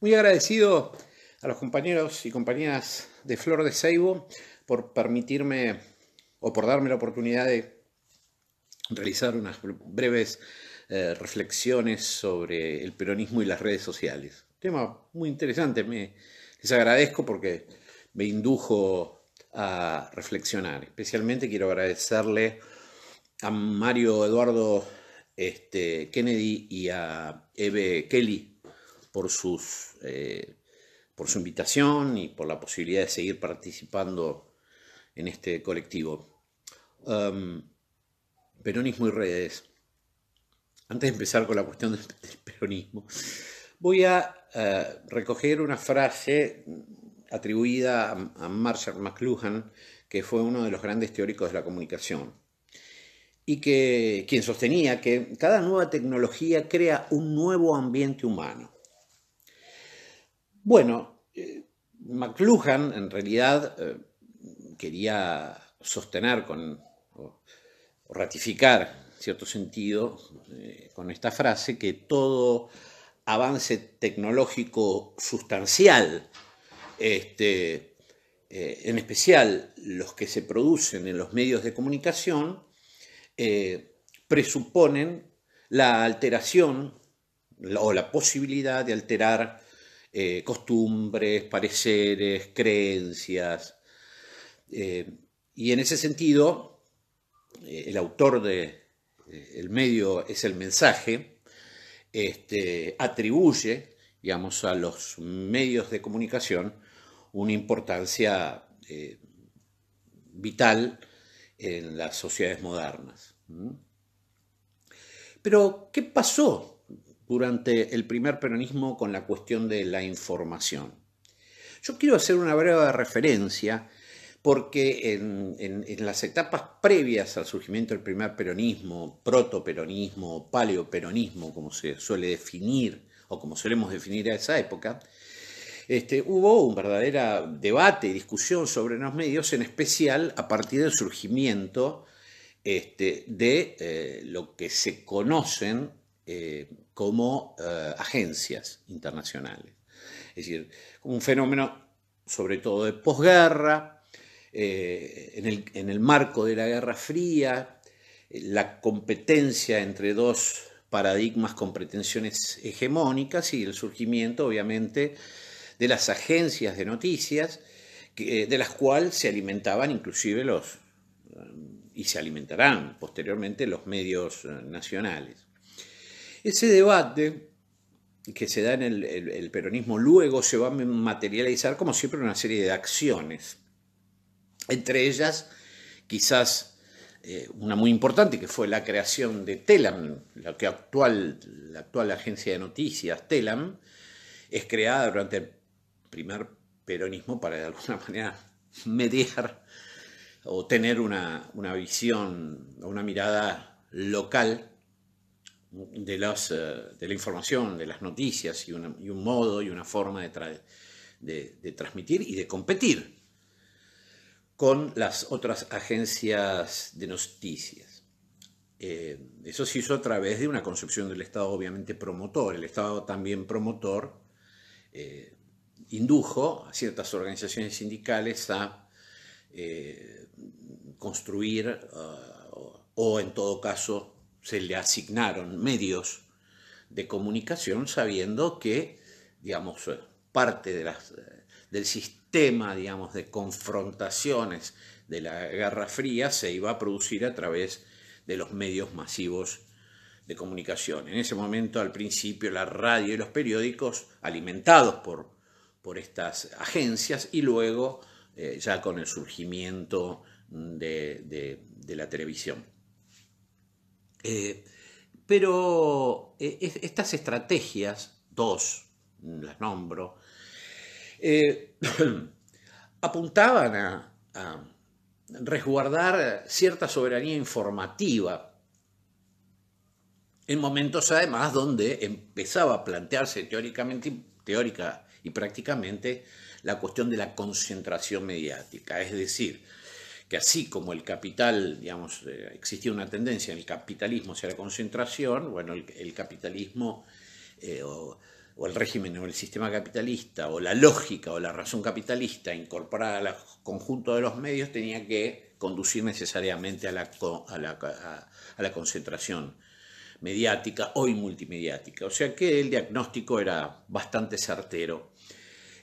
Muy agradecido a los compañeros y compañeras de Flor de Seibo por permitirme o por darme la oportunidad de realizar unas breves reflexiones sobre el peronismo y las redes sociales. Tema muy interesante, les agradezco porque me indujo a reflexionar. Especialmente quiero agradecerle a Mario Eduardo Kennedy y a Eve Kelly por su invitación y por la posibilidad de seguir participando en este colectivo. Peronismo y redes. Antes de empezar con la cuestión del peronismo, voy a recoger una frase atribuida a Marshall McLuhan, que fue uno de los grandes teóricos de la comunicación, y quien sostenía que cada nueva tecnología crea un nuevo ambiente humano. Bueno, McLuhan en realidad quería sostener o ratificar, en cierto sentido, con esta frase, que todo avance tecnológico sustancial, en especial los que se producen en los medios de comunicación, presuponen la alteración o la posibilidad de alterar costumbres, pareceres, creencias. Y en ese sentido, el autor de El medio es el mensaje, atribuye, digamos, a los medios de comunicación una importancia vital en las sociedades modernas. Pero, ¿qué pasó durante el primer peronismo con la cuestión de la información? Yo quiero hacer una breve referencia porque en las etapas previas al surgimiento del primer peronismo, protoperonismo, paleoperonismo, como se suele definir o como solemos definir a esa época, hubo un verdadero debate y discusión sobre los medios, en especial a partir del surgimiento de lo que se conocen como agencias internacionales. Es decir, un fenómeno sobre todo de posguerra, en el marco de la Guerra Fría, la competencia entre dos paradigmas con pretensiones hegemónicas y el surgimiento, obviamente, de las agencias de noticias, de las cuales se alimentaban inclusive y se alimentarán posteriormente los medios nacionales. Ese debate que se da en el peronismo luego se va a materializar, como siempre, en una serie de acciones. Entre ellas, quizás una muy importante, que fue la creación de Telam, la actual agencia de noticias. Telam es creada durante el primer peronismo para, de alguna manera, mediar o tener una visión o una mirada local de la información, de las noticias, y un modo y una forma de transmitir y de competir con las otras agencias de noticias. Eso se hizo a través de una concepción del Estado obviamente promotor. El Estado también promotor indujo a ciertas organizaciones sindicales a construir o en todo caso se le asignaron medios de comunicación sabiendo que, digamos, parte del sistema, digamos, de confrontaciones de la Guerra Fría se iba a producir a través de los medios masivos de comunicación. En ese momento, al principio, la radio y los periódicos alimentados por estas agencias, y luego ya con el surgimiento de la televisión. Pero estas estrategias, dos las nombro, apuntaban a resguardar cierta soberanía informativa en momentos además donde empezaba a plantearse teórica y prácticamente la cuestión de la concentración mediática. Es decir, que así como el capital, digamos, existía una tendencia en el capitalismo hacia la concentración, bueno, el capitalismo o el régimen o el sistema capitalista, o la lógica o la razón capitalista incorporada al conjunto de los medios, tenía que conducir necesariamente a la concentración mediática, hoy multimediática. O sea que el diagnóstico era bastante certero.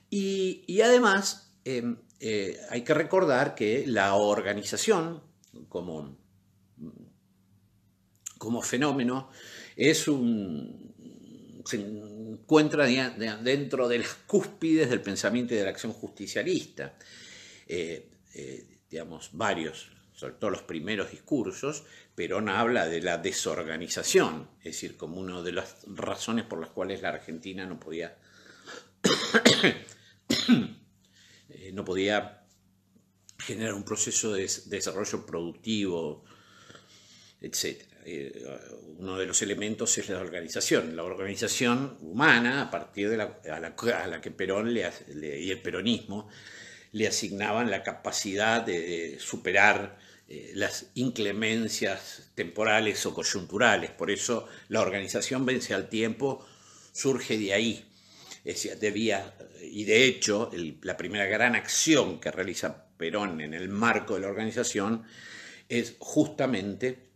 Y además hay que recordar que la organización como fenómeno se encuentra dentro de las cúspides del pensamiento y de la acción justicialista. Digamos, varios, sobre todo los primeros discursos, Perón habla de la desorganización, es decir, como una de las razones por las cuales la Argentina no podía generar un proceso de desarrollo productivo, etc. Uno de los elementos es la organización humana, a partir de a la que Perón y el peronismo le asignaban la capacidad de superar las inclemencias temporales o coyunturales. Por eso la organización vence al tiempo, surge de ahí. Y de hecho, la primera gran acción que realiza Perón en el marco de la organización es justamente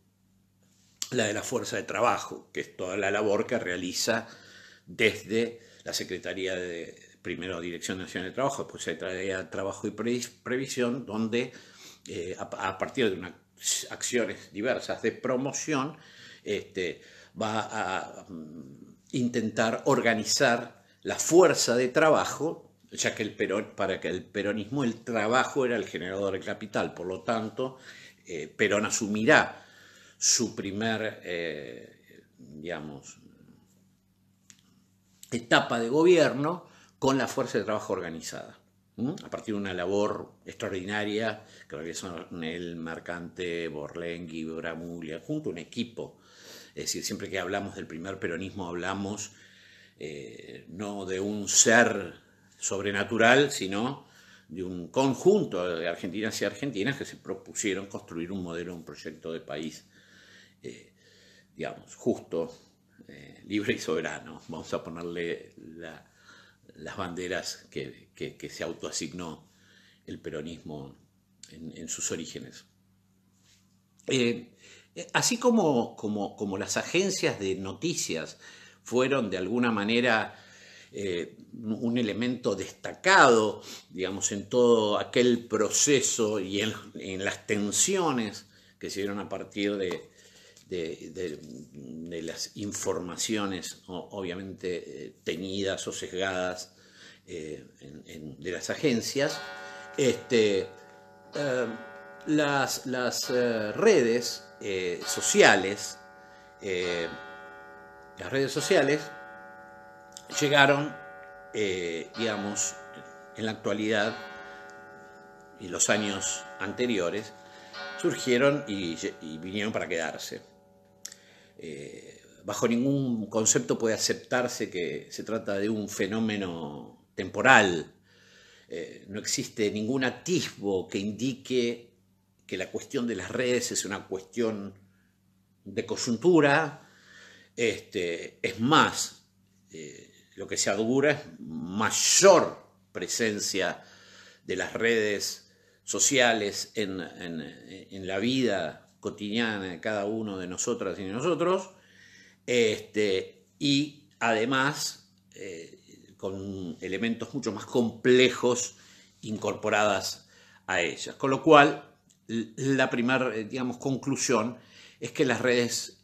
la de la fuerza de trabajo, que es toda la labor que realiza desde la Secretaría de Dirección Nacional de Trabajo, después Secretaría de Trabajo y Previsión, donde a partir de unas acciones diversas de promoción va a intentar organizar la fuerza de trabajo, ya que para que el peronismo el trabajo era el generador de capital. Por lo tanto, Perón asumirá su primer, etapa de gobierno con la fuerza de trabajo organizada, a partir de una labor extraordinaria que realizan el Mercante, Borlenghi, Bramuglia, junto a un equipo. Es decir, siempre que hablamos del primer peronismo hablamos no de un ser sobrenatural, sino de un conjunto de argentinas y argentinas que se propusieron construir un modelo, un proyecto de país, justo, libre y soberano. Vamos a ponerle las banderas que se autoasignó el peronismo en sus orígenes. Así como las agencias de noticias fueron de alguna manera un elemento destacado, en todo aquel proceso y en las tensiones que se dieron a partir de las informaciones, obviamente teñidas o sesgadas de las agencias, las redes sociales, llegaron, en la actualidad y los años anteriores, surgieron y vinieron para quedarse. Bajo ningún concepto puede aceptarse que se trata de un fenómeno temporal. No existe ningún atisbo que indique que la cuestión de las redes es una cuestión de coyuntura. Es más, lo que se augura es mayor presencia de las redes sociales en la vida cotidiana de cada uno de nosotras y de nosotros, y además con elementos mucho más complejos incorporadas a ellas. Con lo cual, la primera, conclusión es que las redes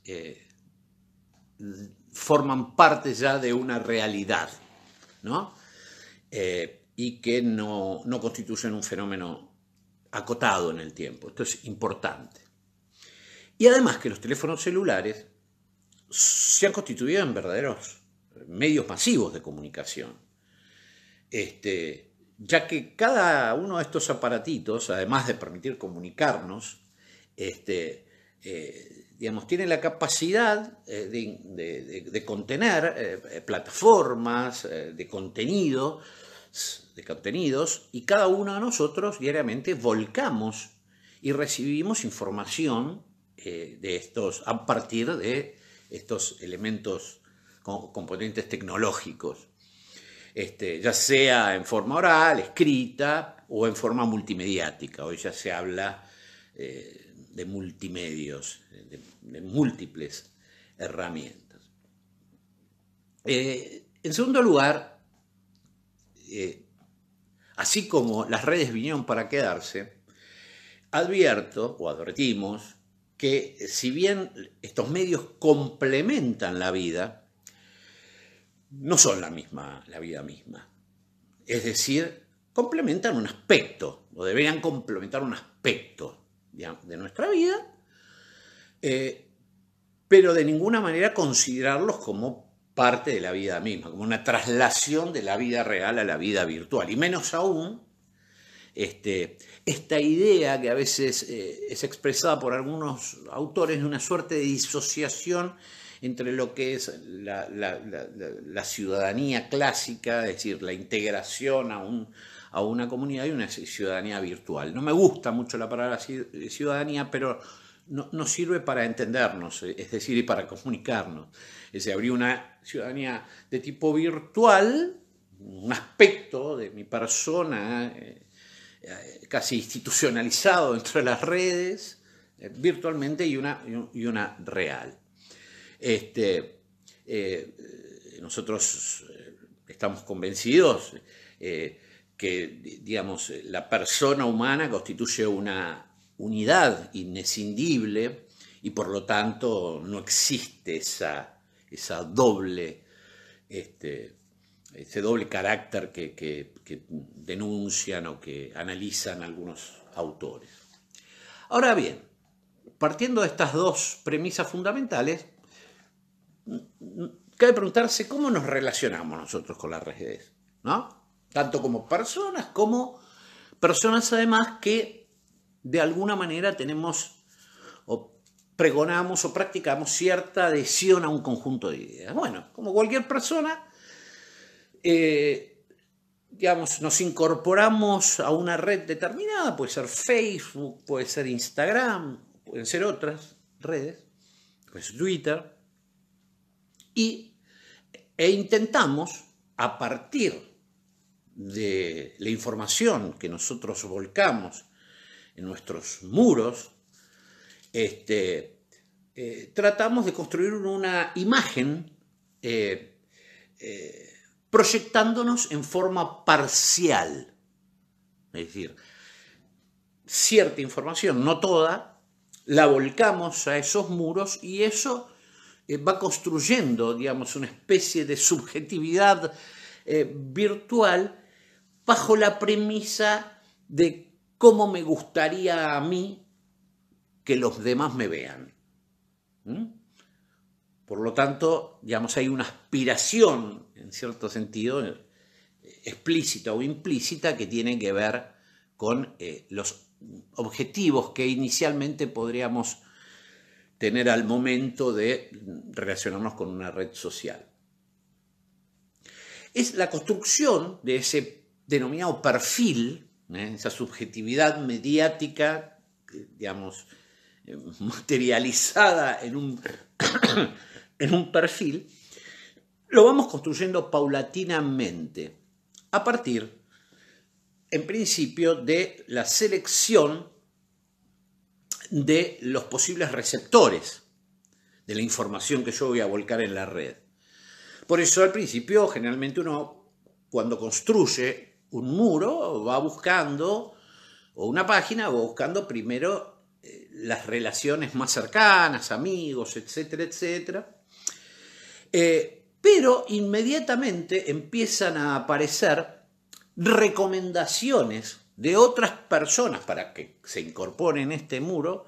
forman parte ya de una realidad, ¿no? Y que no constituyen un fenómeno acotado en el tiempo. Esto es importante. Y además que los teléfonos celulares se han constituido en verdaderos medios masivos de comunicación. Ya que cada uno de estos aparatitos, además de permitir comunicarnos, tiene la capacidad de contener plataformas de contenidos, y cada uno de nosotros diariamente volcamos y recibimos información a partir de estos elementos componentes tecnológicos, ya sea en forma oral, escrita o en forma multimediática. Hoy ya se habla de multimedios, de múltiples herramientas. En segundo lugar, así como las redes vinieron para quedarse, advertimos que si bien estos medios complementan la vida, no son la vida misma. Es decir, complementan un aspecto, o deberían complementar un aspecto de nuestra vida, pero de ninguna manera considerarlos como parte de la vida misma, como una traslación de la vida real a la vida virtual, y menos aún esta idea que a veces es expresada por algunos autores de una suerte de disociación entre lo que es la ciudadanía clásica, es decir, la integración a una comunidad, y una ciudadanía virtual. No me gusta mucho la palabra ciudadanía, pero no sirve para entendernos, es decir, y para comunicarnos. Es decir, habría una ciudadanía de tipo virtual, un aspecto de mi persona casi institucionalizado dentro de las redes, virtualmente, y una real. Nosotros estamos convencidos que, digamos, la persona humana constituye una unidad inescindible y por lo tanto no existe esa doble ese doble carácter que denuncian o que analizan algunos autores. Ahora bien, partiendo de estas dos premisas fundamentales, cabe preguntarse cómo nos relacionamos nosotros con las redes, ¿no? Tanto como personas además que de alguna manera tenemos o pregonamos o practicamos cierta adhesión a un conjunto de ideas. Bueno, como cualquier persona, digamos, nos incorporamos a una red determinada, puede ser Facebook, puede ser Instagram, pueden ser otras redes, puede ser Twitter, e intentamos, a partir de la información que nosotros volcamos en nuestros muros, tratamos de construir una imagen proyectándonos en forma parcial. Es decir, cierta información, no toda, la volcamos a esos muros y eso va construyendo, digamos, una especie de subjetividad virtual bajo la premisa de cómo me gustaría a mí que los demás me vean. Por lo tanto, digamos, hay una aspiración, en cierto sentido, explícita o implícita, que tiene que ver con los objetivos que inicialmente podríamos tener al momento de relacionarnos con una red social. Es la construcción de ese denominado perfil, esa subjetividad mediática, digamos, materializada en un perfil, lo vamos construyendo paulatinamente a partir, en principio, de la selección de los posibles receptores de la información que yo voy a volcar en la red. Por eso, al principio, generalmente uno, cuando construye un muro, va buscando, o una página, va buscando primero las relaciones más cercanas, amigos, etcétera, etcétera. Pero inmediatamente empiezan a aparecer recomendaciones de otras personas para que se incorporen en este muro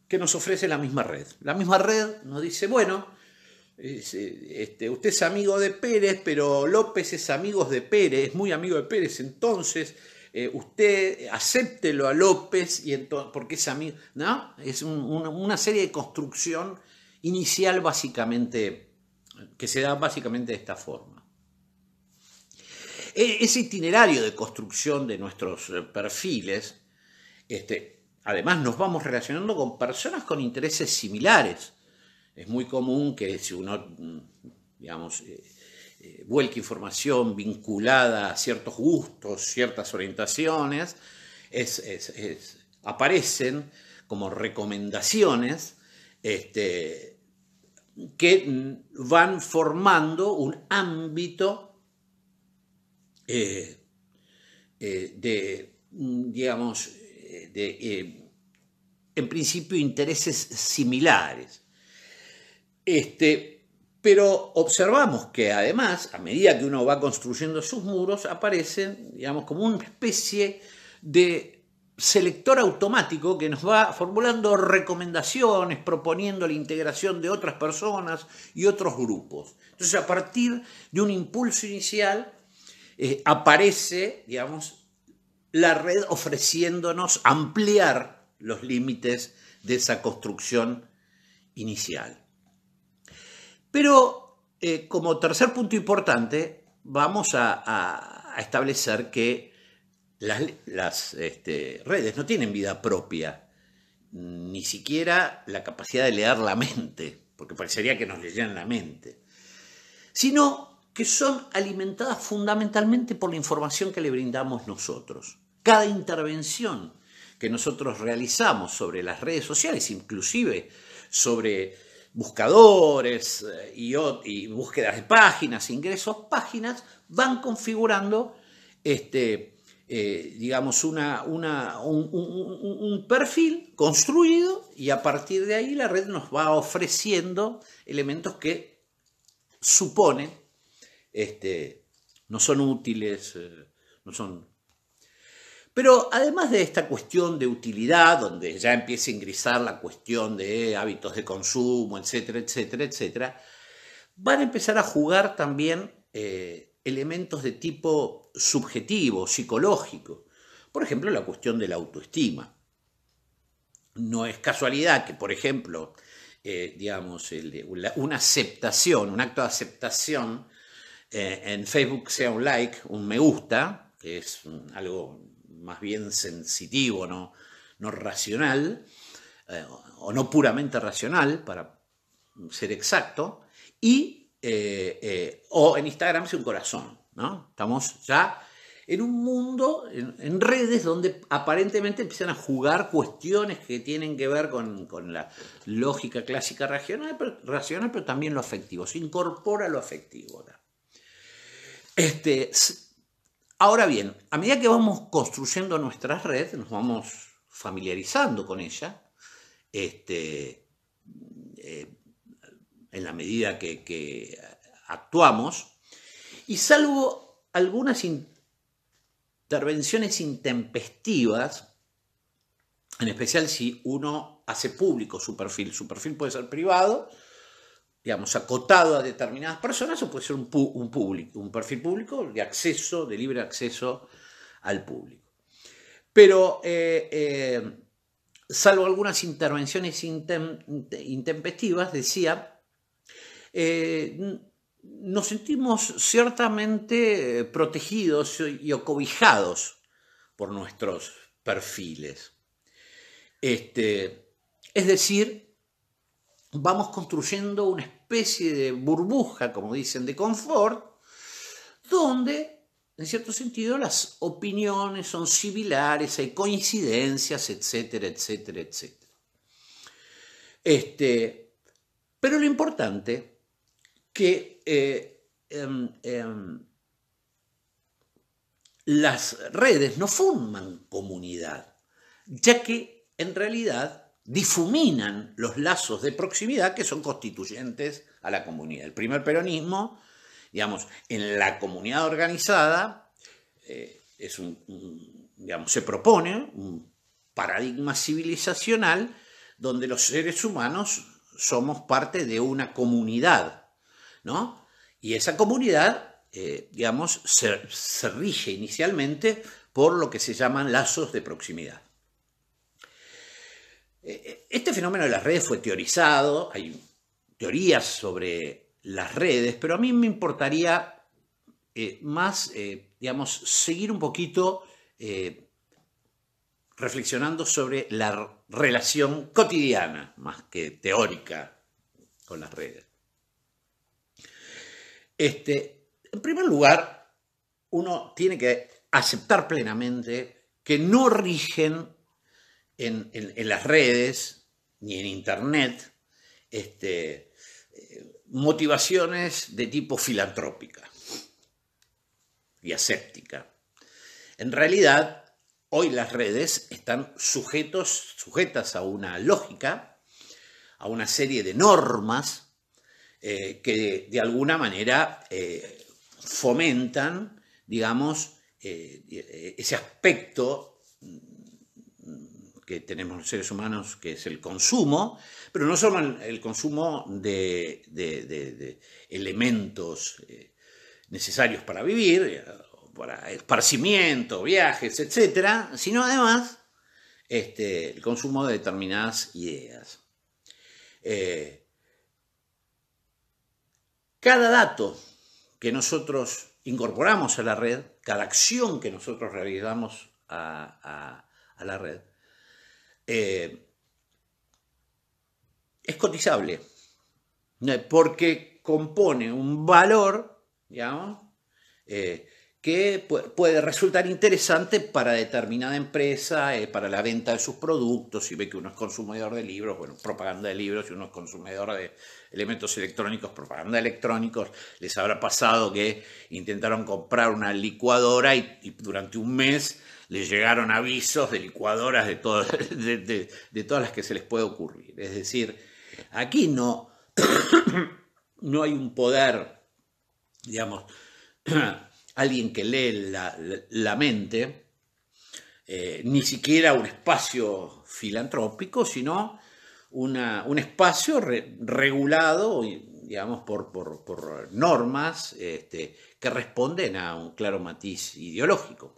que nos ofrece la misma red. La misma red nos dice, bueno, usted es amigo de Pérez, pero López es amigo de Pérez, es muy amigo de Pérez, entonces usted acéptelo a López y entonces, porque es amigo, ¿no? Es una serie de construcción inicial básicamente, que se da básicamente de esta forma. Ese itinerario de construcción de nuestros perfiles, además nos vamos relacionando con personas con intereses similares. Es muy común que si uno digamos, vuelca información vinculada a ciertos gustos, ciertas orientaciones, aparecen como recomendaciones que van formando un ámbito digamos, en principio, intereses similares. Pero observamos que además, a medida que uno va construyendo sus muros, aparecen, digamos, como una especie de selector automático que nos va formulando recomendaciones, proponiendo la integración de otras personas y otros grupos. Entonces, a partir de un impulso inicial, aparece, digamos, la red ofreciéndonos ampliar los límites de esa construcción inicial. Pero, como tercer punto importante, vamos a establecer que las redes no tienen vida propia, ni siquiera la capacidad de leer la mente, porque parecería que nos leyeran la mente, sino que son alimentadas fundamentalmente por la información que le brindamos nosotros. Cada intervención que nosotros realizamos sobre las redes sociales, inclusive sobre buscadores y búsquedas de páginas, ingresos, páginas, van configurando digamos, un perfil construido, y a partir de ahí la red nos va ofreciendo elementos que supone no son útiles, no son... Pero además de esta cuestión de utilidad, donde ya empieza a ingresar la cuestión de hábitos de consumo, etcétera, etcétera, etcétera, van a empezar a jugar también elementos de tipo subjetivo, psicológico. Por ejemplo, la cuestión de la autoestima. No es casualidad que, por ejemplo, digamos, una aceptación, un acto de aceptación en Facebook sea un like, un me gusta, que es algo más bien sensitivo, no racional, o no puramente racional, para ser exacto, o en Instagram es un corazón, ¿no? Estamos ya en un mundo, en redes, donde aparentemente empiezan a jugar cuestiones que tienen que ver con la lógica clásica racional, pero también lo afectivo. Se incorpora lo afectivo. Ahora bien, a medida que vamos construyendo nuestras redes, nos vamos familiarizando con ella, en la medida que actuamos, y salvo algunas intervenciones intempestivas, en especial si uno hace público su perfil puede ser privado, digamos, acotado a determinadas personas, o puede ser un perfil público de acceso, de libre acceso al público. Pero salvo algunas intervenciones intempestivas, decía, nos sentimos ciertamente protegidos y acobijados por nuestros perfiles. Es decir, vamos construyendo una especie de burbuja, como dicen, de confort, donde, en cierto sentido, las opiniones son similares, hay coincidencias, etcétera, etcétera, etcétera. Pero lo importante que las redes no forman comunidad, ya que en realidad difuminan los lazos de proximidad que son constituyentes a la comunidad. El primer peronismo, digamos, en la comunidad organizada, digamos, se propone un paradigma civilizacional donde los seres humanos somos parte de una comunidad, ¿no? Y esa comunidad, digamos, se rige inicialmente por lo que se llaman lazos de proximidad. Este fenómeno de las redes fue teorizado, hay teorías sobre las redes, pero a mí me importaría más, digamos, seguir un poquito reflexionando sobre la relación cotidiana, más que teórica, con las redes. En primer lugar, uno tiene que aceptar plenamente que no rigen en las redes ni en Internet motivaciones de tipo filantrópica y aséptica. En realidad, hoy las redes están sujetas a una lógica, a una serie de normas que de alguna manera fomentan, digamos, ese aspecto que tenemos los seres humanos, que es el consumo, pero no solo el consumo de elementos necesarios para vivir, para esparcimiento, viajes, etcétera, sino además el consumo de determinadas ideas. Cada dato que nosotros incorporamos a la red, cada acción que nosotros realizamos a la red, es cotizable, porque compone un valor, digamos, que puede resultar interesante para determinada empresa, para la venta de sus productos. Si ve que uno es consumidor de libros, bueno, propaganda de libros. Si uno es consumidor de elementos electrónicos, propaganda de electrónicos. Les habrá pasado que intentaron comprar una licuadora y durante un mes les llegaron avisos de licuadoras de todas las que se les puede ocurrir. Es decir, aquí no hay un poder, digamos, alguien que lee la mente, ni siquiera un espacio filantrópico, sino un espacio regulado, digamos, por normas que responden a un claro matiz ideológico.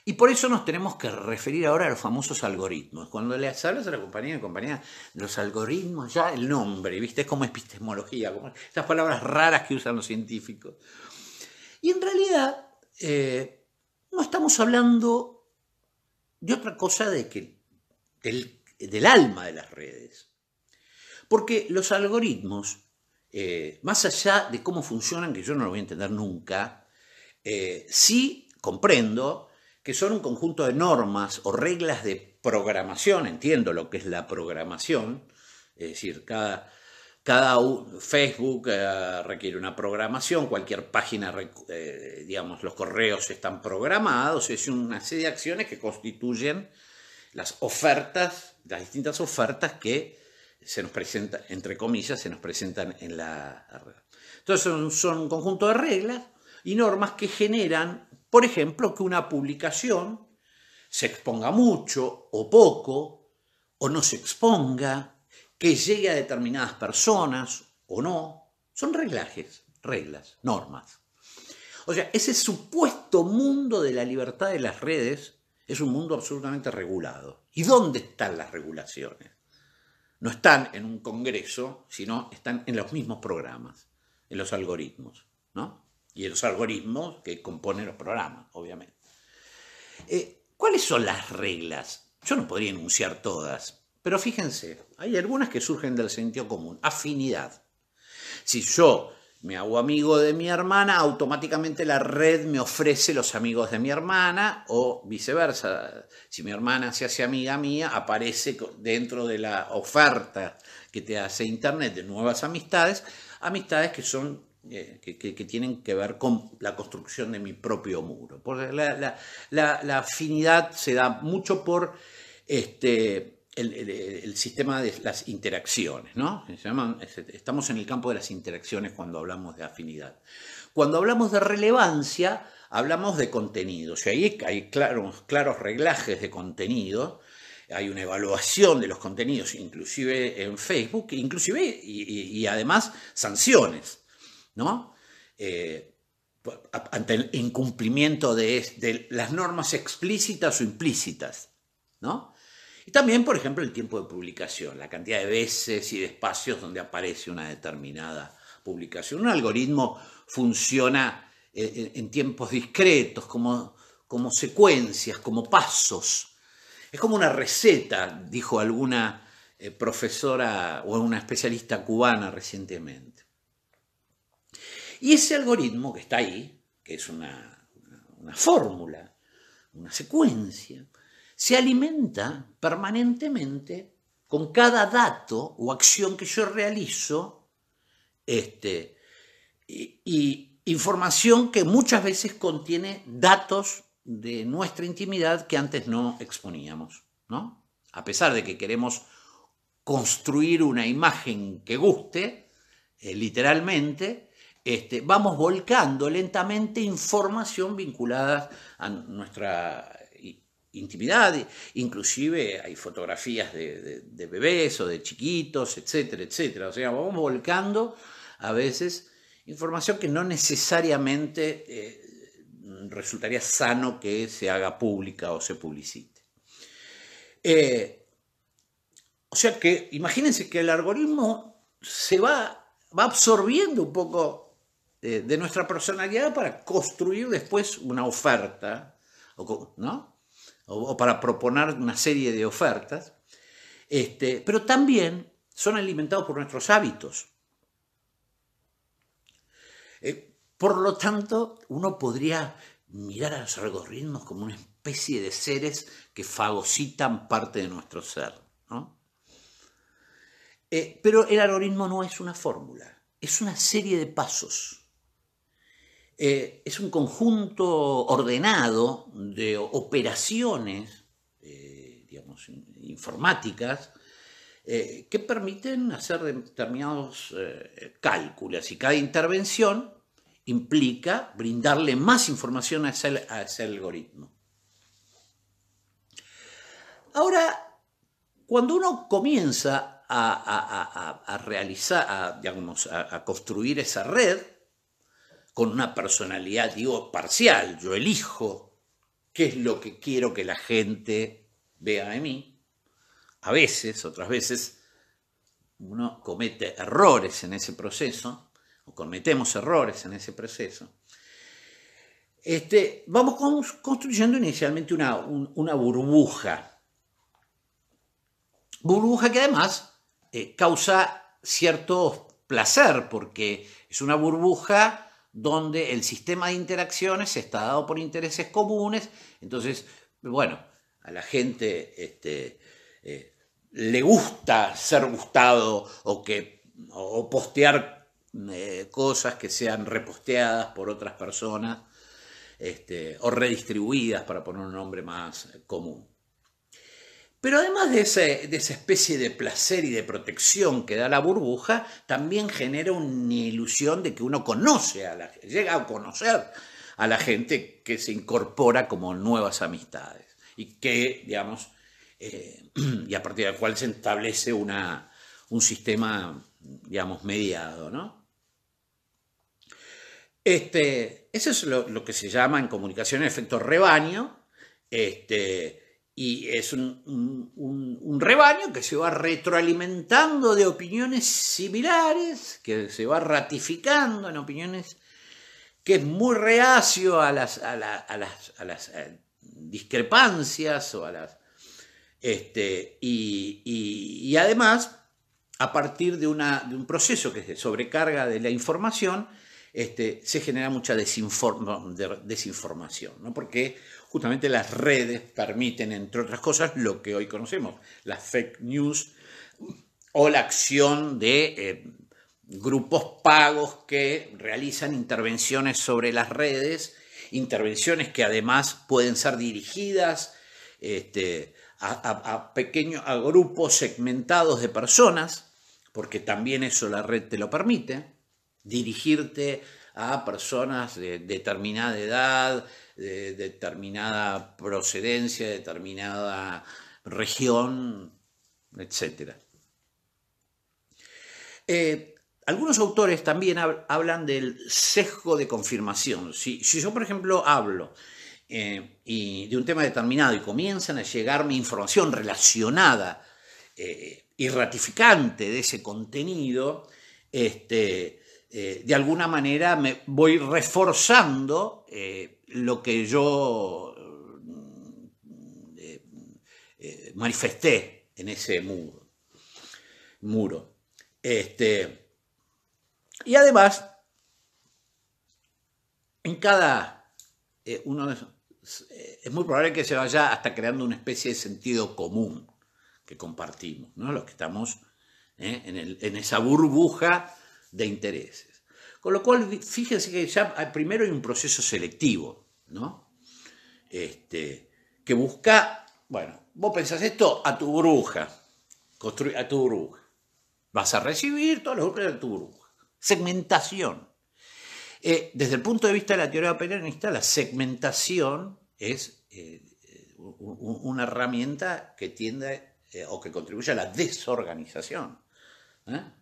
Y por eso nos tenemos que referir ahora a los famosos algoritmos. Cuando les hablas a la compañía, los algoritmos, ya el nombre, ¿viste? Es como epistemología, como esas palabras raras que usan los científicos. Y en realidad no estamos hablando de otra cosa del alma de las redes. Porque los algoritmos, más allá de cómo funcionan, que yo no lo voy a entender nunca, sí comprendo que son un conjunto de normas o reglas de programación. Entiendo lo que es la programación, es decir, cada Facebook requiere una programación, cualquier página, digamos, los correos están programados, es una serie de acciones que constituyen las ofertas, las distintas ofertas que se nos presentan, entre comillas, se nos presentan en la red. Entonces son un conjunto de reglas y normas que generan, por ejemplo, que una publicación se exponga mucho o poco, o no se exponga, que llegue a determinadas personas o no. Son reglas, normas. O sea, ese supuesto mundo de la libertad de las redes es un mundo absolutamente regulado. ¿Y dónde están las regulaciones? No están en un congreso, sino están en los mismos programas, en los algoritmos, ¿no? Y en los algoritmos que componen los programas, obviamente. ¿Cuáles son las reglas? Yo no podría enunciar todas, pero fíjense, hay algunas que surgen del sentido común. Afinidad. Si yo me hago amigo de mi hermana, automáticamente la red me ofrece los amigos de mi hermana, o viceversa. Si mi hermana se hace amiga mía, aparece dentro de la oferta que te hace Internet de nuevas amistades que son que tienen que ver con la construcción de mi propio muro. Porque la afinidad se da mucho por el sistema de las interacciones, ¿no? Estamos en el campo de las interacciones cuando hablamos de afinidad. Cuando hablamos de relevancia, hablamos de contenidos. Y ahí hay claros reglajes de contenido. Hay una evaluación de los contenidos, inclusive en Facebook, y además sanciones, ¿no? Ante el incumplimiento de las normas explícitas o implícitas, ¿no? Y también, por ejemplo, el tiempo de publicación, la cantidad de veces y de espacios donde aparece una determinada publicación. Un algoritmo funciona en tiempos discretos, como secuencias, como pasos. Es como una receta, dijo alguna profesora o una especialista cubana recientemente. Y ese algoritmo que está ahí, que es una fórmula, una secuencia, se alimenta permanentemente con cada dato o acción que yo realizo, y información que muchas veces contiene datos de nuestra intimidad que antes no exponíamos, ¿no? A pesar de que queremos construir una imagen que guste, literalmente, vamos volcando lentamente información vinculada a nuestra intimidad. Inclusive hay fotografías de bebés o de chiquitos, etcétera, etcétera. O sea, vamos volcando a veces información que no necesariamente resultaría sano que se haga pública o se publicite. O sea que imagínense que el algoritmo se va absorbiendo un poco de nuestra personalidad para construir después una oferta, ¿no? O para proponer una serie de ofertas, pero también son alimentados por nuestros hábitos. Por lo tanto, uno podría mirar a los algoritmos como una especie de seres que fagocitan parte de nuestro ser, ¿no? Pero el algoritmo no es una fórmula, es una serie de pasos. Es un conjunto ordenado de operaciones, digamos, informáticas, que permiten hacer determinados cálculos, y cada intervención implica brindarle más información a ese algoritmo. Ahora, cuando uno comienza a realizar, digamos, a construir esa red con una personalidad, digo, parcial, yo elijo qué es lo que quiero que la gente vea de mí. A veces, otras veces, uno comete errores en ese proceso, o cometemos errores en ese proceso. Vamos construyendo inicialmente una burbuja. Burbuja que además causa cierto placer, porque es una burbuja donde el sistema de interacciones está dado por intereses comunes. Entonces, bueno, a la gente le gusta ser gustado o postear cosas que sean reposteadas por otras personas, o redistribuidas, para poner un nombre más común. Pero además de esa especie de placer y de protección que da la burbuja, también genera una ilusión de que uno llega a conocer a la gente que se incorpora como nuevas amistades y que, digamos, y a partir del cual se establece un sistema, digamos, mediado, ¿no? Eso es lo que se llama en comunicación efecto rebaño, y es un rebaño que se va retroalimentando de opiniones similares, que se va ratificando en opiniones, que es muy reacio a las discrepancias o a las... y además, a partir de un proceso que se sobrecarga de la información, se genera mucha desinformación, ¿no? Porque justamente las redes permiten, entre otras cosas, lo que hoy conocemos, las fake news o la acción de grupos pagos que realizan intervenciones sobre las redes, intervenciones que además pueden ser dirigidas a grupos segmentados de personas, porque también eso la red te lo permite, dirigirte a personas de determinada edad, de determinada procedencia, de determinada región, etc. Algunos autores también hablan del sesgo de confirmación. Si yo, por ejemplo, hablo y de un tema determinado y comienzan a llegarme información relacionada y ratificante de ese contenido, de alguna manera me voy reforzando lo que yo manifesté en ese muro. Y además, en cada es muy probable que se vaya hasta creando una especie de sentido común que compartimos, ¿no? Los que estamos en esa burbuja de intereses. Con lo cual, fíjense que ya primero hay un proceso selectivo, ¿no? Que busca, bueno, vos pensás esto a tu burbuja, a tu burbuja. Vas a recibir todos los grupos de tu burbuja. Segmentación. Desde el punto de vista de la teoría peronista, la segmentación es una herramienta que tiende o que contribuye a la desorganización.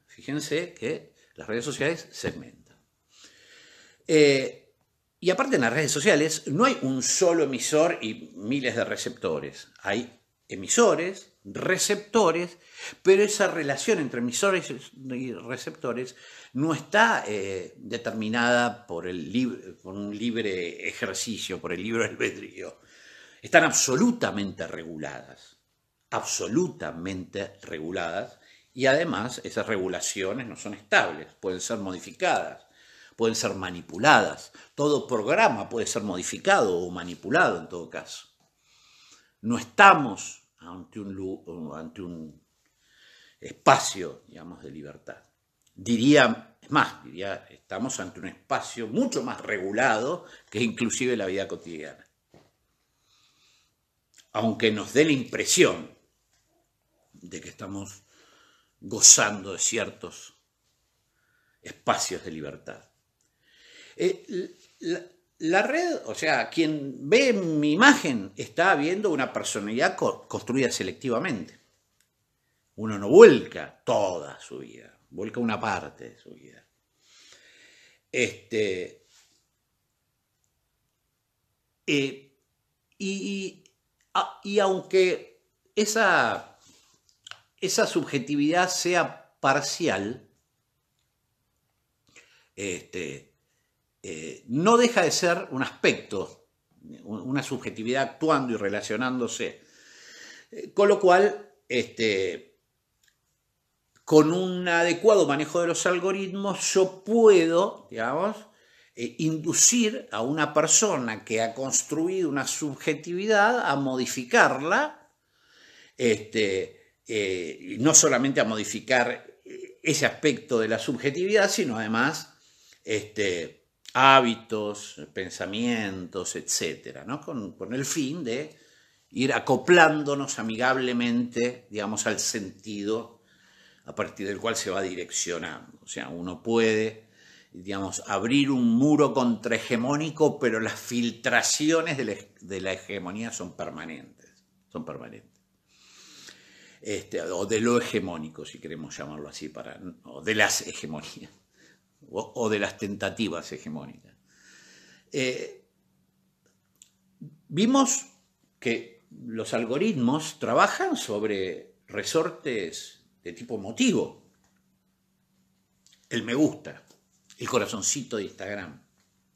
Fíjense que las redes sociales segmentan. Y aparte en las redes sociales no hay un solo emisor y miles de receptores. Hay emisores, receptores, pero esa relación entre emisores y receptores no está determinada por un libre ejercicio, por el libre albedrío. Están absolutamente reguladas, y además esas regulaciones no son estables, pueden ser modificadas, pueden ser manipuladas. Todo programa puede ser modificado o manipulado en todo caso. No estamos ante un espacio, digamos, de libertad. Diría, estamos ante un espacio mucho más regulado que inclusive la vida cotidiana. Aunque nos dé la impresión de que estamos gozando de ciertos espacios de libertad. La red, o sea, quien ve mi imagen está viendo una personalidad construida selectivamente. Uno no vuelca toda su vida, vuelca una parte de su vida. Y aunque esa subjetividad sea parcial, no deja de ser un aspecto, una subjetividad actuando y relacionándose. Con lo cual, con un adecuado manejo de los algoritmos, yo puedo, digamos, inducir a una persona que ha construido una subjetividad a modificarla, no solamente a modificar ese aspecto de la subjetividad, sino además hábitos, pensamientos, etcétera, ¿no? Con el fin de ir acoplándonos amigablemente, digamos, al sentido a partir del cual se va direccionando. O sea, uno puede, digamos, abrir un muro contrahegemónico, pero las filtraciones de la hegemonía son permanentes. O de lo hegemónico, si queremos llamarlo así, o de las hegemonías, o de las tentativas hegemónicas. Vimos que los algoritmos trabajan sobre resortes de tipo emotivo. El me gusta, el corazoncito de Instagram,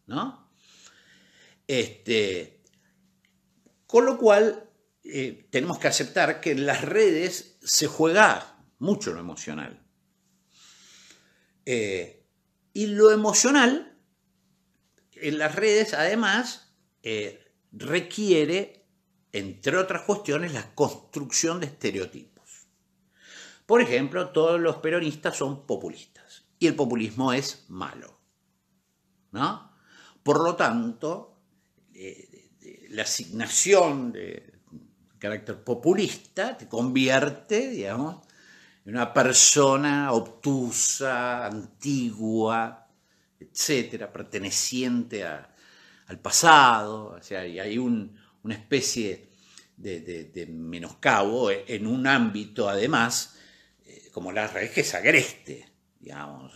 ¿no? Con lo cual, tenemos que aceptar que en las redes se juega mucho lo emocional. Y lo emocional en las redes, además, requiere, entre otras cuestiones, la construcción de estereotipos. Por ejemplo, todos los peronistas son populistas y el populismo es malo, ¿no? Por lo tanto, la asignación de carácter populista te convierte, digamos, en una persona obtusa, antigua, etcétera, perteneciente al pasado. O sea, hay una especie de menoscabo en un ámbito, además, como las redes, que es agreste, digamos.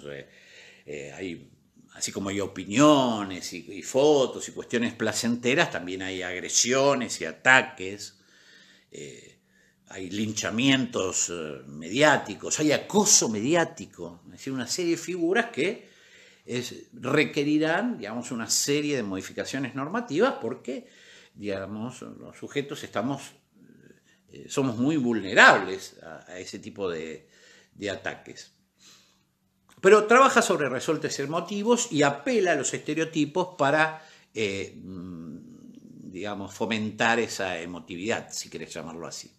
Así como hay opiniones y fotos y cuestiones placenteras, también hay agresiones y ataques, hay linchamientos mediáticos, hay acoso mediático, es decir, una serie de figuras que requerirán, digamos, una serie de modificaciones normativas porque, digamos, los sujetos somos muy vulnerables a ese tipo de ataques. Pero trabaja sobre resortes emotivos y apela a los estereotipos para, digamos, fomentar esa emotividad, si querés llamarlo así.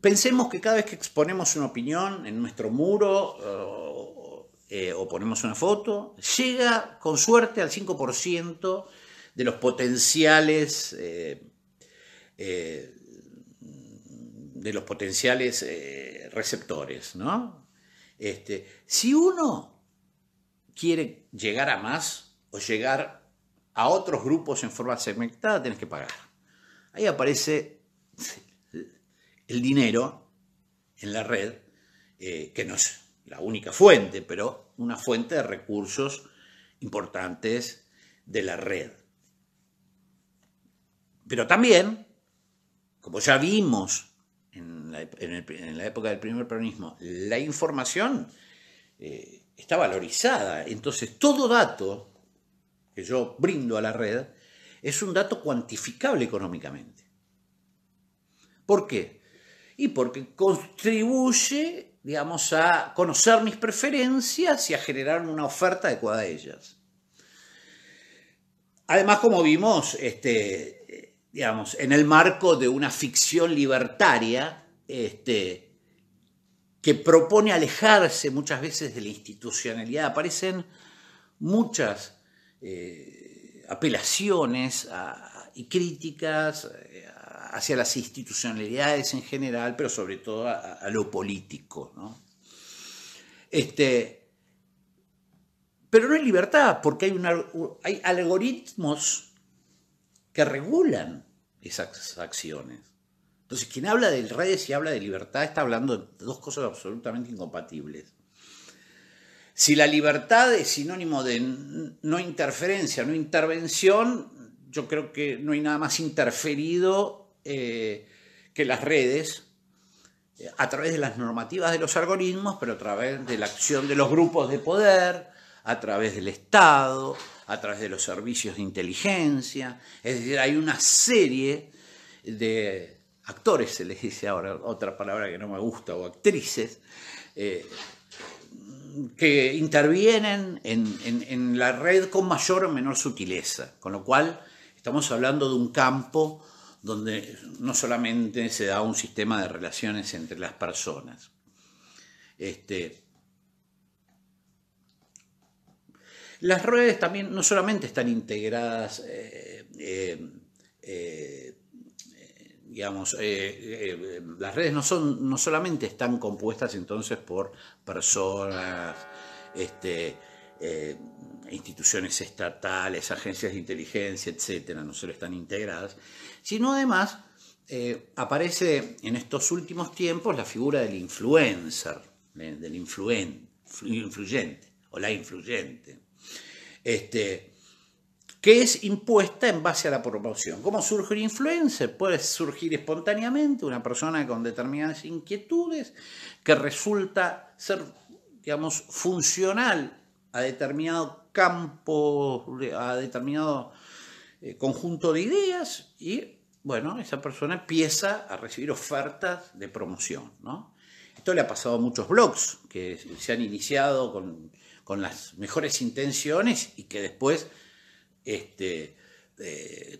Pensemos que cada vez que exponemos una opinión en nuestro muro o ponemos una foto, llega con suerte al 5% de los potenciales receptores, ¿no? Si uno quiere llegar a más o llegar a otros grupos en forma segmentada, tenés que pagar. Ahí aparece el dinero en la red, que no es la única fuente, pero una fuente de recursos importantes de la red. Pero también, como ya vimos en la época del primer peronismo, la información está valorizada. Entonces, todo dato que yo brindo a la red es un dato cuantificable económicamente. ¿Por qué? Y porque contribuye, digamos, a conocer mis preferencias y a generar una oferta adecuada a ellas. Además, como vimos, digamos, en el marco de una ficción libertaria que propone alejarse muchas veces de la institucionalidad, aparecen muchas apelaciones y críticas hacia las institucionalidades en general, pero sobre todo a lo político, ¿no? Pero no hay libertad, porque hay algoritmos que regulan esas acciones. Entonces, quien habla de redes y habla de libertad está hablando de dos cosas absolutamente incompatibles. Si la libertad es sinónimo de no interferencia, no intervención, yo creo que no hay nada más interferido que las redes, a través de las normativas de los algoritmos, pero a través de la acción de los grupos de poder, a través del Estado, a través de los servicios de inteligencia. Es decir, hay una serie de actores, se les dice ahora, otra palabra que no me gusta, o actrices, que intervienen en la red con mayor o menor sutileza, con lo cual estamos hablando de un campo donde no solamente se da un sistema de relaciones entre las personas. Las redes también no solamente están integradas, digamos, las redes no solamente están compuestas entonces por personas, instituciones estatales, agencias de inteligencia, etcétera, no solo están integradas, sino además aparece en estos últimos tiempos la figura del influencer, del influyente o la influyente, que es impuesta en base a la promoción. ¿Cómo surge un influencer? Puede surgir espontáneamente una persona con determinadas inquietudes que resulta ser, digamos, funcional a determinado campo, a determinado conjunto de ideas y, bueno, esa persona empieza a recibir ofertas de promoción, ¿no? Esto le ha pasado a muchos blogs que se han iniciado con las mejores intenciones y que después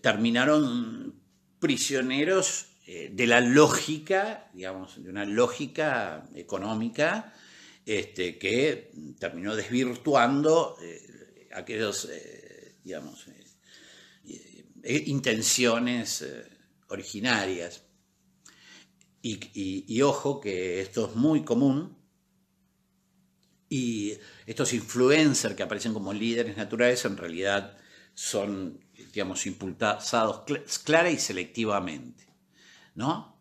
terminaron prisioneros de la lógica, digamos, de una lógica económica que terminó desvirtuando aquellos, digamos, intenciones originarias. Y ojo que esto es muy común, y estos influencers que aparecen como líderes naturales en realidad son, digamos, impulsados clara y selectivamente, ¿no?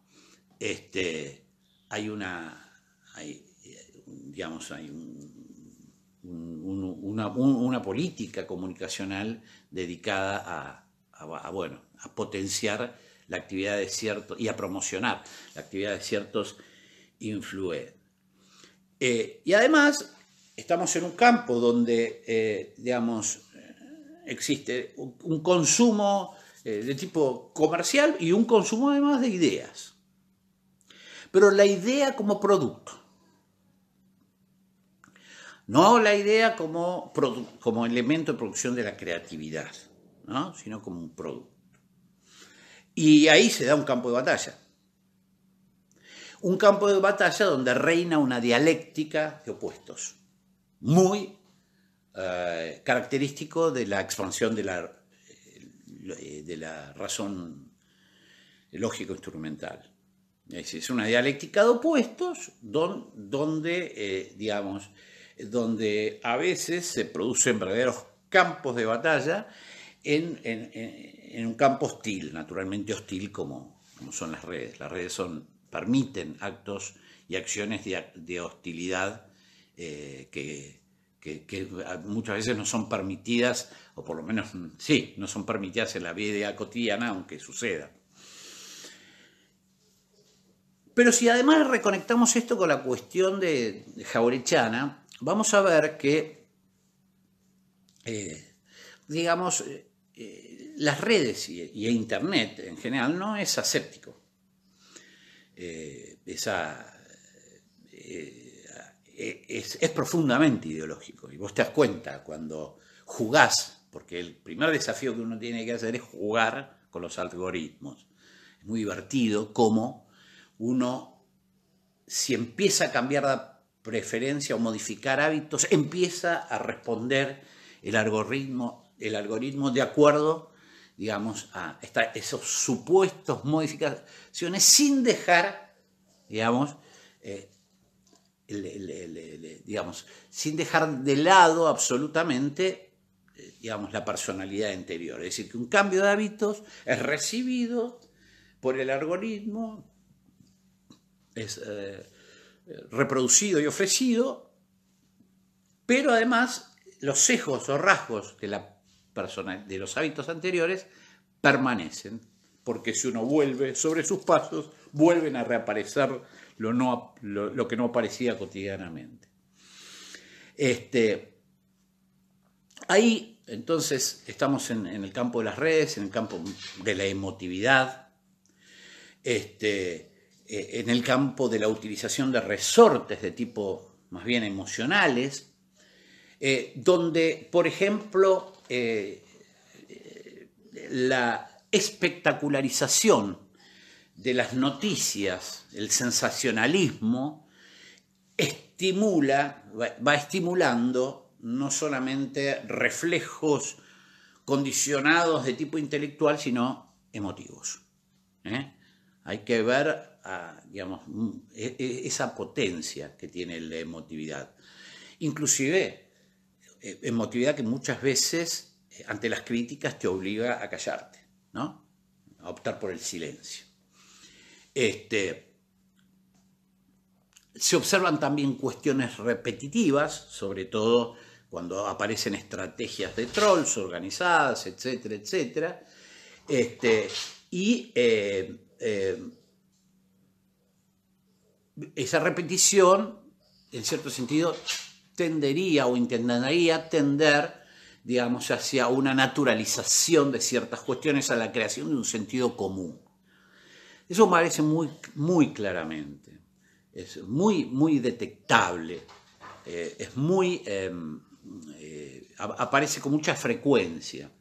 Hay una política comunicacional dedicada a potenciar la actividad de ciertos y a promocionar la actividad de ciertos influencers. Y además estamos en un campo donde, digamos, existe un consumo de tipo comercial y un consumo además de ideas. pero la idea como producto. No la idea como elemento de producción de la creatividad, ¿no? Sino como un producto. Y ahí se da un campo de batalla. Un campo de batalla donde reina una dialéctica de opuestos, muy característico de la expansión de la razón lógico-instrumental. Es una dialéctica de opuestos donde a veces se producen verdaderos campos de batalla en un campo hostil, naturalmente hostil como son las redes. Las redes permiten actos y acciones de hostilidad que muchas veces no son permitidas, o por lo menos sí, no son permitidas en la vida cotidiana, aunque suceda. Pero si además reconectamos esto con la cuestión de Jauretchiana, vamos a ver que, las redes y Internet en general no es aséptico. Es profundamente ideológico. Y vos te das cuenta cuando jugás, porque el primer desafío que uno tiene que hacer es jugar con los algoritmos. Es muy divertido cómo uno, si empieza a cambiar la preferencia o modificar hábitos, empieza a responder el algoritmo de acuerdo, a esos supuestos modificaciones sin dejar, sin dejar de lado absolutamente, la personalidad interior. Es decir, que un cambio de hábitos es recibido por el algoritmo, es reproducido y ofrecido, pero además los sesgos o rasgos de los hábitos anteriores permanecen, porque si uno vuelve sobre sus pasos, vuelven a reaparecer lo que no aparecía cotidianamente. Ahí, entonces, estamos en el campo de las redes, en el campo de la emotividad, en el campo de la utilización de resortes de tipo más bien emocionales, donde, por ejemplo, la espectacularización de las noticias, el sensacionalismo, va estimulando no solamente reflejos condicionados de tipo intelectual, sino emotivos. Hay que ver, esa potencia que tiene la emotividad. Inclusive, emotividad que muchas veces, ante las críticas, te obliga a callarte, ¿no? A optar por el silencio. Se observan también cuestiones repetitivas, sobre todo cuando aparecen estrategias de trolls organizadas, etcétera, etcétera. Esa repetición, en cierto sentido, tendería o intentaría tender, hacia una naturalización de ciertas cuestiones, a la creación de un sentido común. Eso aparece muy, muy claramente, es muy, muy detectable, aparece con mucha frecuencia.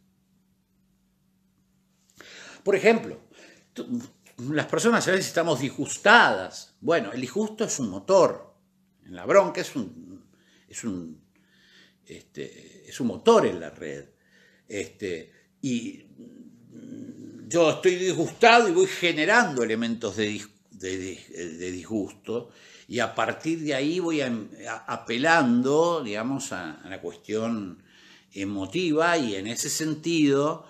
Por ejemplo, las personas a veces estamos disgustadas. Bueno, el disgusto es un motor. En la bronca es un motor en la red. Y yo estoy disgustado y voy generando elementos de disgusto, y a partir de ahí voy apelando, a la cuestión emotiva, y en ese sentido,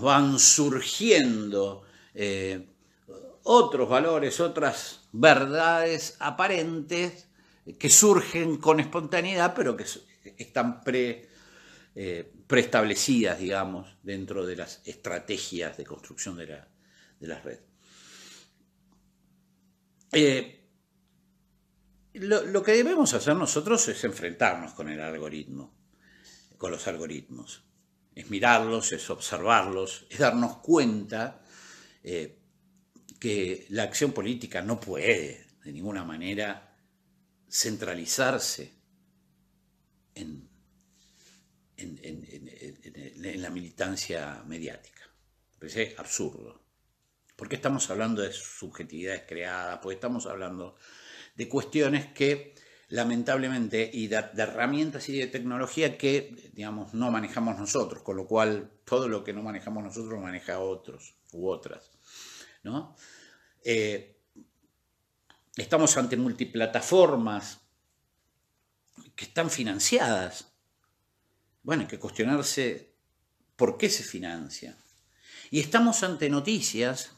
van surgiendo otros valores, otras verdades aparentes que surgen con espontaneidad, pero que están preestablecidas, dentro de las estrategias de construcción de la red. Lo que debemos hacer nosotros es enfrentarnos con el algoritmo, con los algoritmos. Es mirarlos, es observarlos, es darnos cuenta que la acción política no puede de ninguna manera centralizarse en la militancia mediática. Me parece absurdo. Porque estamos hablando de subjetividades creadas, porque estamos hablando de cuestiones que lamentablemente, y de herramientas y de tecnología que, digamos, no manejamos nosotros, con lo cual todo lo que no manejamos nosotros lo maneja otros u otras, ¿no? Estamos ante multiplataformas que están financiadas. Bueno, hay que cuestionarse por qué se financia. Y estamos ante noticias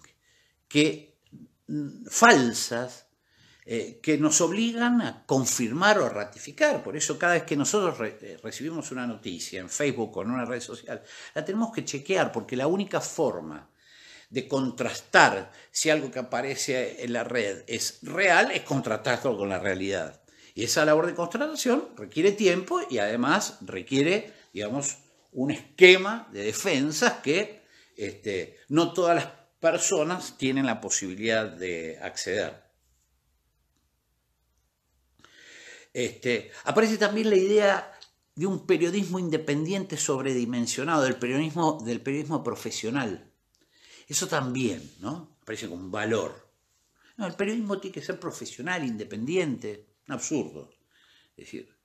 falsas, que nos obligan a confirmar o a ratificar. Por eso cada vez que nosotros recibimos una noticia en Facebook o en una red social, la tenemos que chequear, porque la única forma de contrastar si algo que aparece en la red es real es contrastarlo con la realidad. Y esa labor de contrastación requiere tiempo y además requiere, digamos, un esquema de defensas que no todas las personas tienen la posibilidad de acceder. Aparece también la idea de un periodismo independiente sobredimensionado, del periodismo profesional. Eso también, ¿no? Aparece como un valor. No, el periodismo tiene que ser profesional, independiente. Un absurdo. Es decir,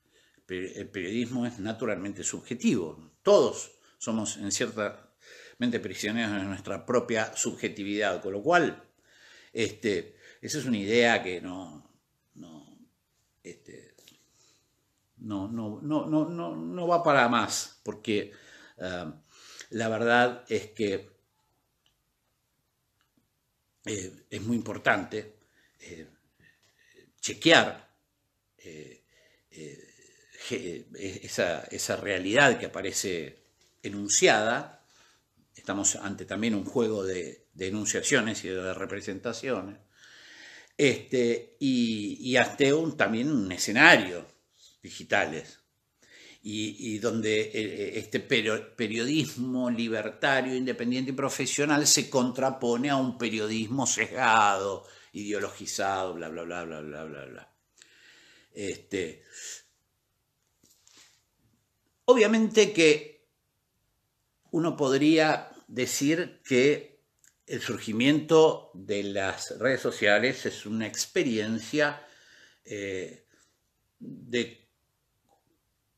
el periodismo es naturalmente subjetivo. Todos somos en cierta mente prisioneros de nuestra propia subjetividad, con lo cual esa es una idea que no va para más, porque la verdad es que es muy importante chequear esa realidad que aparece enunciada. Estamos ante también un juego de enunciaciones y de representaciones, y ante también un escenario digitales, y donde este periodismo libertario, independiente y profesional se contrapone a un periodismo sesgado, ideologizado, bla, bla, bla, bla, bla, bla, bla. Obviamente que uno podría decir que el surgimiento de las redes sociales es una experiencia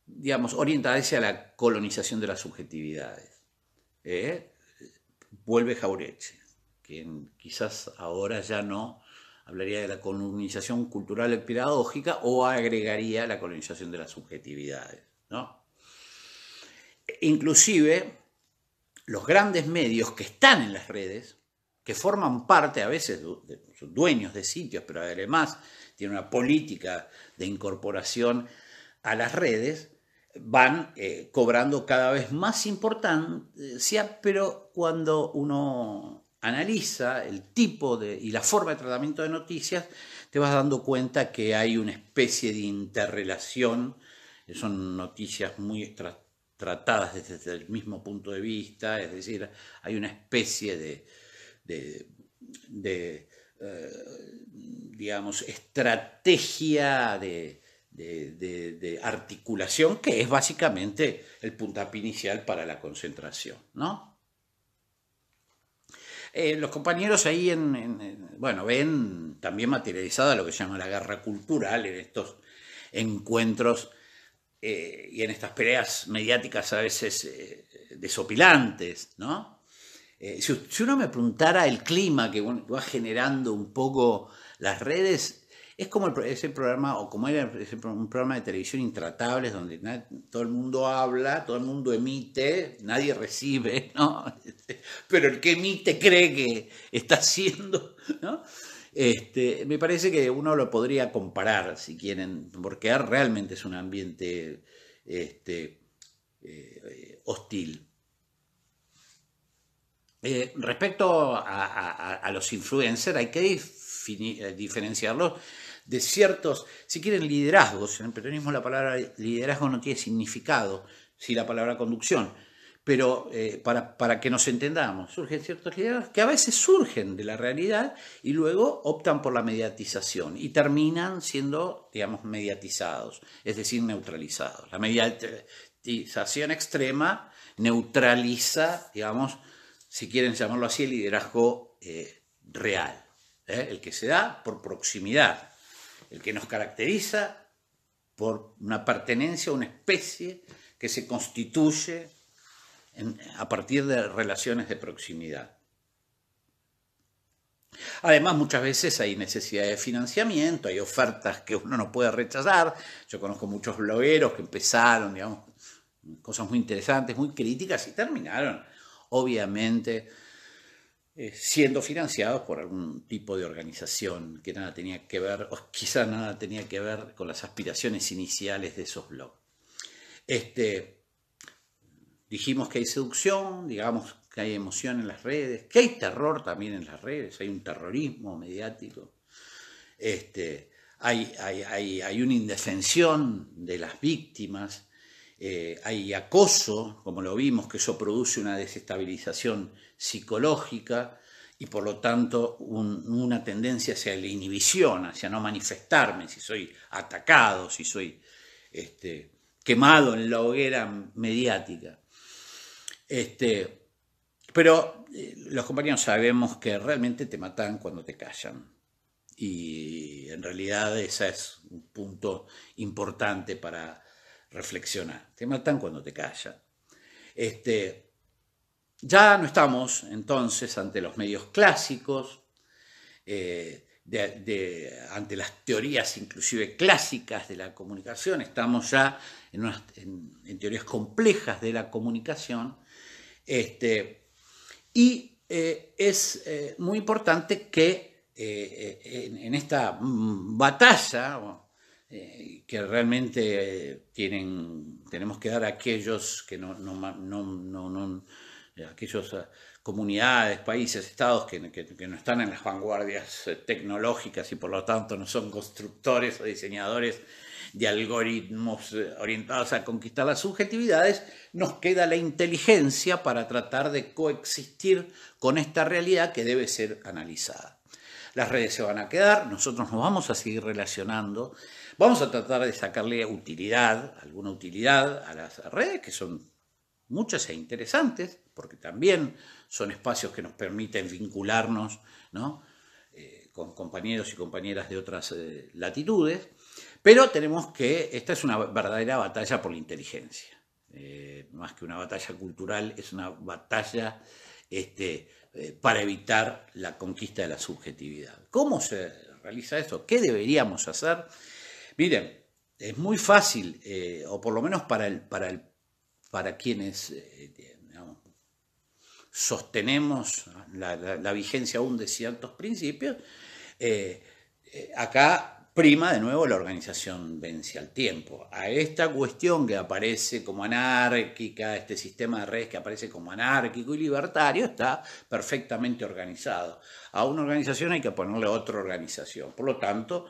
digamos, orientada hacia la colonización de las subjetividades. Vuelve Jauretche, quien quizás ahora ya no hablaría de la colonización cultural y pedagógica, o agregaría la colonización de las subjetividades, ¿no? Inclusive los grandes medios que están en las redes, que forman parte a veces de dueños de sitios, pero además tienen una política de incorporación a las redes, van cobrando cada vez más importancia, pero cuando uno analiza el tipo y la forma de tratamiento de noticias, te vas dando cuenta que hay una especie de interrelación. Son noticias muy tratadas desde el mismo punto de vista, es decir, hay una especie digamos, estrategia de articulación, que es básicamente el puntapié inicial para la concentración, ¿no? Los compañeros ahí bueno, ven también materializada lo que se llama la guerra cultural en estos encuentros y en estas peleas mediáticas a veces desopilantes, ¿no? Si uno me preguntara el clima que va generando un poco las redes, es como ese programa, o como era un programa de televisión Intratables, donde todo el mundo habla, todo el mundo emite, nadie recibe, ¿no? Pero el que emite cree que está haciendo, ¿no? Me parece que uno lo podría comparar, si quieren, porque realmente es un ambiente hostil. Respecto a los influencers, hay que diferenciarlos de ciertos, si quieren, liderazgos. En el peronismo la palabra liderazgo no tiene significado, sí la palabra conducción, pero para que nos entendamos, surgen ciertos liderazgos que a veces surgen de la realidad y luego optan por la mediatización y terminan siendo, digamos, mediatizados, es decir, neutralizados. La mediatización extrema neutraliza, digamos, si quieren llamarlo así, el liderazgo real, el que se da por proximidad, el que nos caracteriza por una pertenencia a una especie que se constituye a partir de relaciones de proximidad. Además, muchas veces hay necesidad de financiamiento, hay ofertas que uno no puede rechazar. Yo conozco muchos blogueros que empezaron, digamos, cosas muy interesantes, muy críticas y terminaron, obviamente, siendo financiados por algún tipo de organización que nada tenía que ver, o quizás nada tenía que ver con las aspiraciones iniciales de esos blogs. Dijimos que hay seducción, digamos que hay emoción en las redes, que hay terror también en las redes, hay un terrorismo mediático, hay una indefensión de las víctimas, hay acoso, como lo vimos, que eso produce una desestabilización psicológica y por lo tanto una tendencia hacia la inhibición, hacia no manifestarme, si soy atacado, si soy quemado en la hoguera mediática. Pero los compañeros sabemos que realmente te matan cuando te callan. Y en realidad ese es un punto importante para reflexionar. Te matan cuando te callan. Ya no estamos entonces ante los medios clásicos, ante las teorías inclusive clásicas de la comunicación, estamos ya en teorías complejas de la comunicación. Y es muy importante que en esta batalla que realmente tenemos que dar a aquellos que aquellos comunidades, países, estados que no están en las vanguardias tecnológicas y por lo tanto no son constructores o diseñadores de algoritmos orientados a conquistar las subjetividades, nos queda la inteligencia para tratar de coexistir con esta realidad que debe ser analizada. Las redes se van a quedar, nosotros nos vamos a seguir relacionando, vamos a tratar de sacarle utilidad, alguna utilidad a las redes, que son muchas e interesantes, porque también son espacios que nos permiten vincularnos, ¿no?, con compañeros y compañeras de otras latitudes. Pero tenemos que, esta es una verdadera batalla por la inteligencia, más que una batalla cultural, es una batalla para evitar la conquista de la subjetividad. ¿Cómo se realiza esto? ¿Qué deberíamos hacer? Miren, es muy fácil, o por lo menos para quienes digamos, sostenemos la vigencia aún de ciertos principios, acá prima de nuevo la organización vence al tiempo. A esta cuestión que aparece como anárquica, este sistema de redes que aparece como anárquico y libertario, está perfectamente organizado. A una organización hay que ponerle otra organización. Por lo tanto,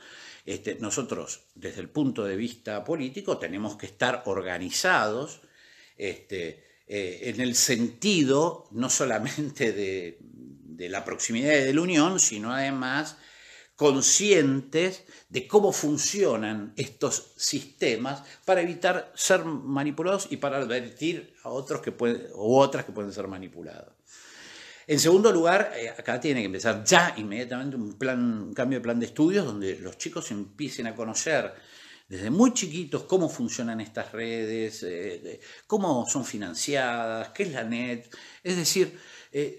nosotros, desde el punto de vista político, tenemos que estar organizados en el sentido no solamente de la proximidad y de la unión, sino además conscientes de cómo funcionan estos sistemas para evitar ser manipulados y para advertir a otros u otras que pueden ser manipulados. En segundo lugar, acá tiene que empezar ya inmediatamente un cambio de plan de estudios donde los chicos empiecen a conocer desde muy chiquitos cómo funcionan estas redes, cómo son financiadas, qué es la net, es decir,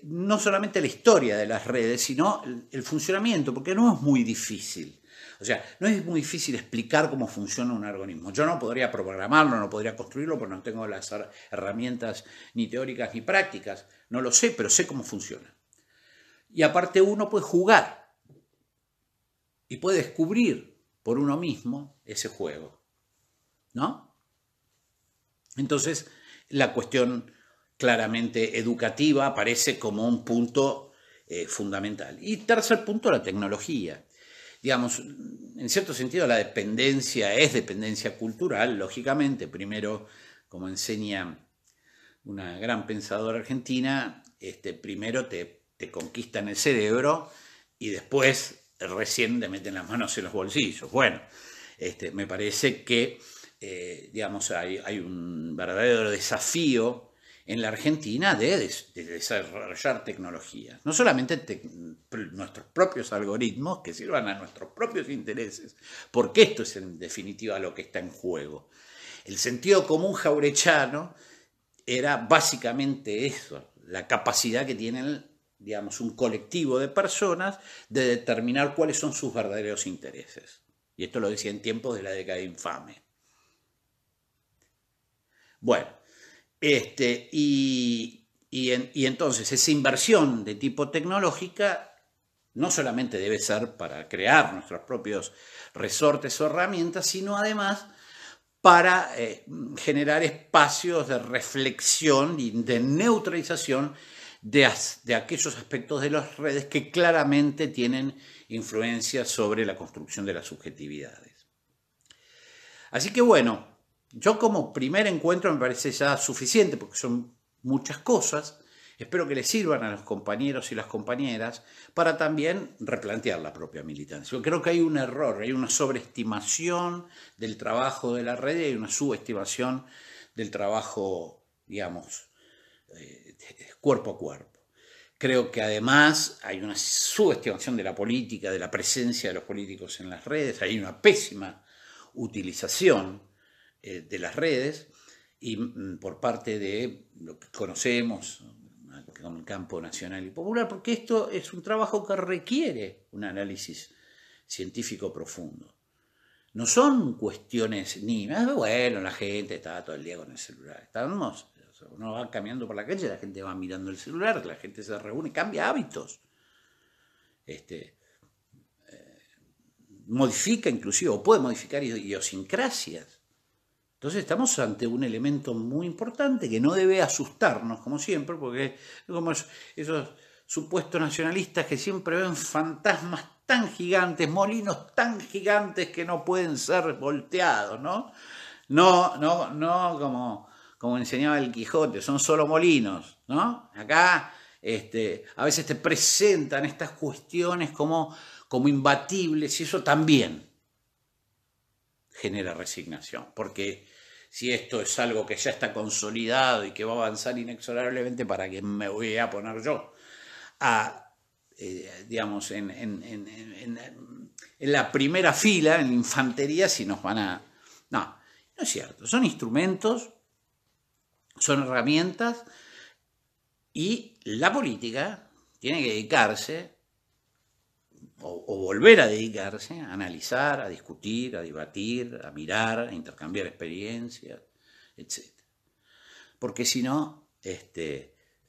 no solamente la historia de las redes, sino el funcionamiento, porque no es muy difícil. O sea, no es muy difícil explicar cómo funciona un algoritmo. Yo no podría programarlo, no podría construirlo, porque no tengo las herramientas ni teóricas ni prácticas. No lo sé, pero sé cómo funciona. Y aparte uno puede jugar y puede descubrir por uno mismo ese juego, ¿no? Entonces, la cuestión claramente educativa aparece como un punto fundamental. Y tercer punto, la tecnología. Digamos, en cierto sentido la dependencia es dependencia cultural, lógicamente. Primero, como enseña una gran pensadora argentina, primero te conquistan el cerebro y después recién te meten las manos en los bolsillos. Bueno, me parece que digamos, hay un verdadero desafío en la Argentina de desarrollar tecnología. No solamente nuestros propios algoritmos que sirvan a nuestros propios intereses, porque esto es en definitiva lo que está en juego. El sentido común jaurechano era básicamente eso, la capacidad que tienen, digamos, un colectivo de personas de determinar cuáles son sus verdaderos intereses. Y esto lo decía en tiempos de la década infame. Bueno, y entonces esa inversión de tipo tecnológica no solamente debe ser para crear nuestros propios resortes o herramientas, sino además para generar espacios de reflexión y de neutralización de aquellos aspectos de las redes que claramente tienen influencia sobre la construcción de las subjetividades. Así que bueno, yo como primer encuentro me parece ya suficiente, porque son muchas cosas. Espero que les sirvan a los compañeros y las compañeras para también replantear la propia militancia. Yo creo que hay un error, hay una sobreestimación del trabajo de la red y hay una subestimación del trabajo, digamos, cuerpo a cuerpo. Creo que además hay una subestimación de la política, de la presencia de los políticos en las redes, hay una pésima utilización de las redes y por parte de lo que conocemos como el campo nacional y popular, porque esto es un trabajo que requiere un análisis científico profundo. No son cuestiones ni, bueno, la gente está todo el día con el celular. Uno va caminando por la calle, la gente va mirando el celular, la gente se reúne, cambia hábitos. Modifica inclusive, o puede modificar idiosincrasias. Entonces estamos ante un elemento muy importante que no debe asustarnos, como siempre, porque como esos supuestos nacionalistas que siempre ven fantasmas tan gigantes, molinos tan gigantes que no pueden ser volteados, ¿no? No como enseñaba el Quijote, son solo molinos, ¿no? Acá a veces te presentan estas cuestiones como imbatibles y eso también genera resignación, porque si esto es algo que ya está consolidado y que va a avanzar inexorablemente, ¿para qué me voy a poner yo digamos, en la primera fila, en la infantería, si nos van a... No es cierto, son instrumentos, son herramientas y la política tiene que dedicarse o volver a dedicarse a analizar, a discutir, a debatir, a mirar, a intercambiar experiencias, etc. Porque si no,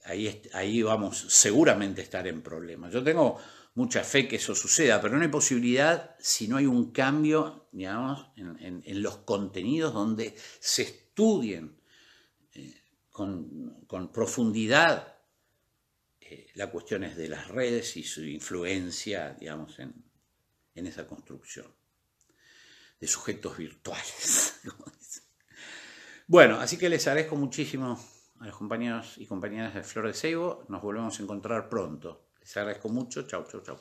ahí vamos seguramente a estar en problemas. Yo tengo mucha fe que eso suceda, pero no hay posibilidad si no hay un cambio, digamos, en los contenidos donde se estudien con profundidad las cuestiones de las redes y su influencia, digamos, en esa construcción de sujetos virtuales. Bueno, así que les agradezco muchísimo a los compañeros y compañeras de Flor de Seibo. Nos volvemos a encontrar pronto. Les agradezco mucho. Chau, chau, chau.